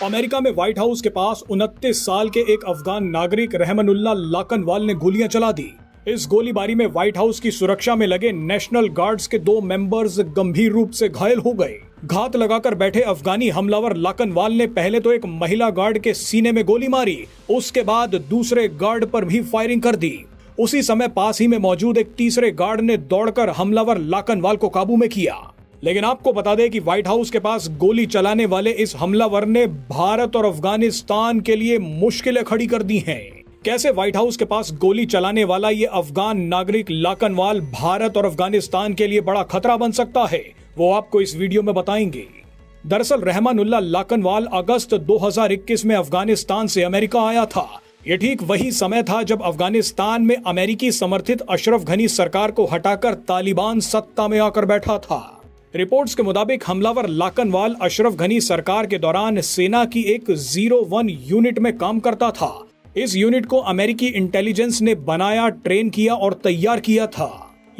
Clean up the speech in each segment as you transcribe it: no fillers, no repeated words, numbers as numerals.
America में white house के पास 29 साल के एक अफगान नागरिक रहमानुल्लाह लाकनवाल ने गोलियां चला दी। इस गोलीबारी में व्हाइट हाउस की सुरक्षा में लगे नेशनल गार्ड्स के 2 मेंबर्स गंभीर रूप से घायल हो गए। घात लगाकर बैठे अफगानी हमलावर लाकनवाल ने पहले तो एक महिला गार्ड के सीने में गोली मारी, उसके बाद दूसरे गार्ड पर भी फायरिंग कर दी। उसी समय पास ही में मौजूद एक तीसरे गार्ड ने दौड़कर हमलावर लाकनवाल को काबू में किया। लेकिन आपको बता दें कि व्हाइट हाउस के पास गोली चलाने वाले इस हमलावर ने भारत और अफगानिस्तान के लिए मुश्किलें खड़ी कर दी हैं। कैसे व्हाइट हाउस के पास गोली चलाने वाला ये अफगान नागरिक लाकनवाल भारत और अफगानिस्तान के लिए बड़ा खतरा बन सकता है, वो आपको इस वीडियो में बताएंगे। दरअसल रहमानुल्लाह लाकनवाल अगस्त 2021 में अफगानिस्तान से अमेरिका आया था। ये ठीक वही समय था जब अफगानिस्तान में अमेरिकी समर्थित अशरफ घनी सरकार को हटाकर तालिबान सत्ता में आकर बैठा था। रिपोर्ट्स के मुताबिक हमलावर लाकनवाल अशरफ घनी सरकार के दौरान सेना की एक 01 यूनिट में काम करता था। इस यूनिट को अमेरिकी इंटेलिजेंस ने बनाया, ट्रेन किया और तैयार किया था।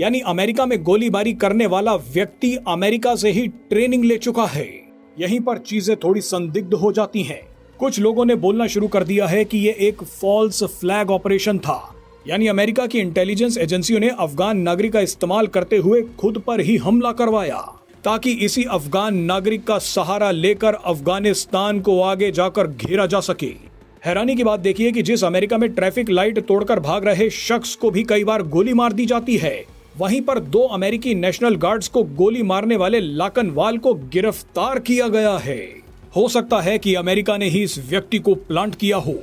यानी अमेरिका में गोलीबारी करने वाला व्यक्ति अमेरिका से ही ट्रेनिंग ले चुका है। यहीं पर चीजें थोड़ी संदिग्ध हो जाती हैं। कुछ लोगों ने बोलना शुरू कर दिया है कि ये एक फॉल्स फ्लैग ऑपरेशन था, यानी अमेरिका की इंटेलिजेंस एजेंसियों ने अफगान नागरिक का इस्तेमाल करते हुए खुद पर ही हमला करवाया, ताकि इसी अफगान नागरिक का सहारा लेकर अफगानिस्तान को आगे जाकर घेरा जा सके। हैरानी की बात देखिए कि जिस अमेरिका में ट्रैफिक लाइट तोड़कर भाग रहे शख्स को भी कई बार गोली मार दी जाती है, वहीं पर 2 अमेरिकी नेशनल गार्ड्स को गोली मारने वाले लाकनवाल को गिरफ्तार किया गया है। हो सकता है कि अमेरिका ने ही इस व्यक्ति को प्लांट किया हो।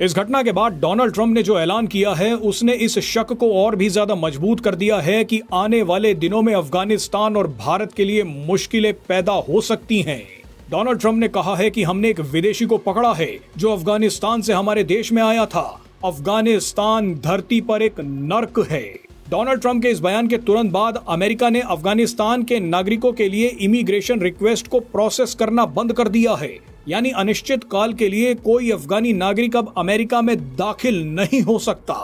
इस घटना के बाद डोनाल्ड ट्रंप ने जो ऐलान किया है, उसने इस शक को और भी ज्यादा मजबूत कर दिया है कि आने वाले दिनों में अफगानिस्तान और भारत के लिए मुश्किलें पैदा हो सकती हैं। डोनाल्ड ट्रंप ने कहा है कि हमने एक विदेशी को पकड़ा है जो अफगानिस्तान से हमारे देश में आया था। अफगानिस्तान धरती पर एक नर्क है। डोनाल्ड ट्रंप के इस बयान के तुरंत बाद अमेरिका ने अफगानिस्तान के नागरिकों के लिए इमिग्रेशन रिक्वेस्ट को प्रोसेस करना बंद कर दिया है। यानी अनिश्चित काल के लिए कोई अफगानी नागरिक अब अमेरिका में दाखिल नहीं हो सकता।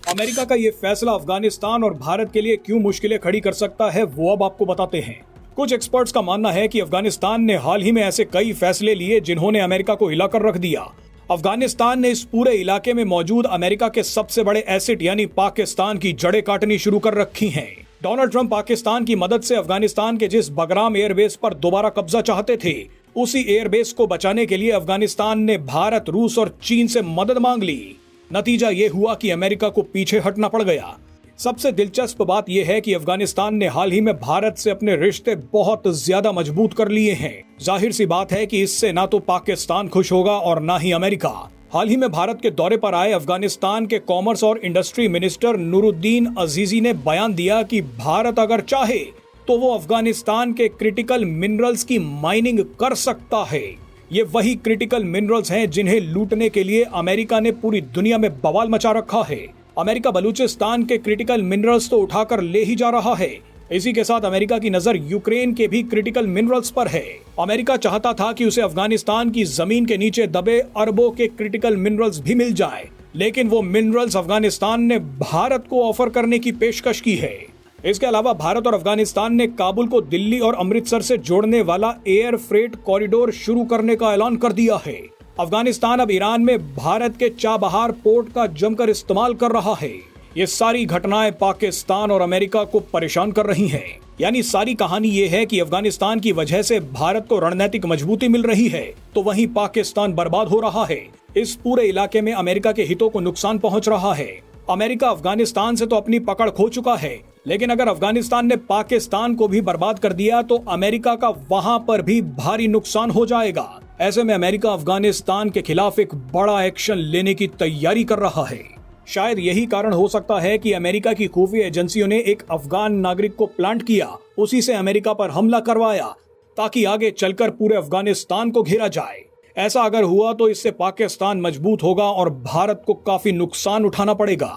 अमेरिका का ये फैसला अफगानिस्तान और भारत के लिए क्यों मुश्किलें खड़ी कर सकता है, वो अब आपको बताते हैं। कुछ एक्सपर्ट्स का मानना है कि अफगानिस्तान ने हाल ही में ऐसे कई फैसले लिए जिन्होंने अमेरिका को हिलाकर रख दिया। अफगानिस्तान ने इस पूरे इलाके में मौजूद अमेरिका के सबसे बड़े एसेट यानी पाकिस्तान की जड़ें काटनी शुरू कर रखी हैं। डोनाल्ड ट्रंप पाकिस्तान की मदद से अफगानिस्तान के जिस बगराम एयरबेस पर दोबारा कब्जा चाहते थे, उसी एयरबेस को बचाने के लिए अफगानिस्तान ने भारत, रूस और चीन से मदद मांग ली। नतीजा ये हुआ कि अमेरिका को पीछे हटना पड़ गया। सबसे दिलचस्प बात यह है कि अफगानिस्तान ने हाल ही में भारत से अपने रिश्ते बहुत ज्यादा मजबूत कर लिए हैं। जाहिर सी बात है कि इससे ना तो पाकिस्तान खुश होगा और ना ही अमेरिका। हाल ही में भारत के दौरे पर आए अफगानिस्तान के कॉमर्स और इंडस्ट्री मिनिस्टर नूरुद्दीन अजीजी ने बयान दिया कि भारत अगर चाहे तो वो अफगानिस्तान के क्रिटिकल मिनरल्स की माइनिंग कर सकता है। ये वही क्रिटिकल मिनरल्स हैं जिन्हें लूटने के लिए अमेरिका ने पूरी दुनिया में बवाल मचा रखा है। अमेरिका बलूचिस्तान के क्रिटिकल मिनरल्स तो उठाकर ले ही जा रहा है। इसी के साथ अमेरिका की नजर यूक्रेन के भी क्रिटिकल मिनरल्स पर है। अमेरिका चाहता था कि उसे अफगानिस्तान की जमीन के नीचे दबे अरबों के क्रिटिकल मिनरल्स भी मिल जाए, लेकिन वो मिनरल्स अफगानिस्तान ने भारत को ऑफर करने की पेशकश की है। इसके अलावा भारत और अफगानिस्तान ने काबुल को दिल्ली और अमृतसर से जोड़ने वाला एयर फ्रेट कॉरिडोर शुरू करने का ऐलान कर दिया है। अफगानिस्तान अब ईरान में भारत के चाबहार पोर्ट का जमकर इस्तेमाल कर रहा है। ये सारी घटनाएं पाकिस्तान और अमेरिका को परेशान कर रही हैं। यानी सारी कहानी ये है कि अफगानिस्तान की वजह से भारत को रणनीतिक मजबूती मिल रही है, तो वहीं पाकिस्तान बर्बाद हो रहा है। इस पूरे इलाके में अमेरिका के हितों को नुकसान पहुंच रहा है। अमेरिका अफगानिस्तान से तो अपनी पकड़ खो चुका है, लेकिन अगर अफगानिस्तान ने पाकिस्तान को भी बर्बाद कर दिया तो अमेरिका का वहां पर भी भारी नुकसान हो जाएगा। ऐसे में अमेरिका अफगानिस्तान के खिलाफ एक बड़ा एक्शन लेने की तैयारी कर रहा है। शायद यही कारण हो सकता है कि अमेरिका की खुफिया एजेंसियों ने एक अफगान नागरिक को प्लांट किया, उसी से अमेरिका पर हमला करवाया, ताकि आगे चलकर पूरे अफगानिस्तान को घेरा जाए। ऐसा अगर हुआ तो इससे पाकिस्तान मजबूत होगा और भारत को काफी नुकसान उठाना पड़ेगा।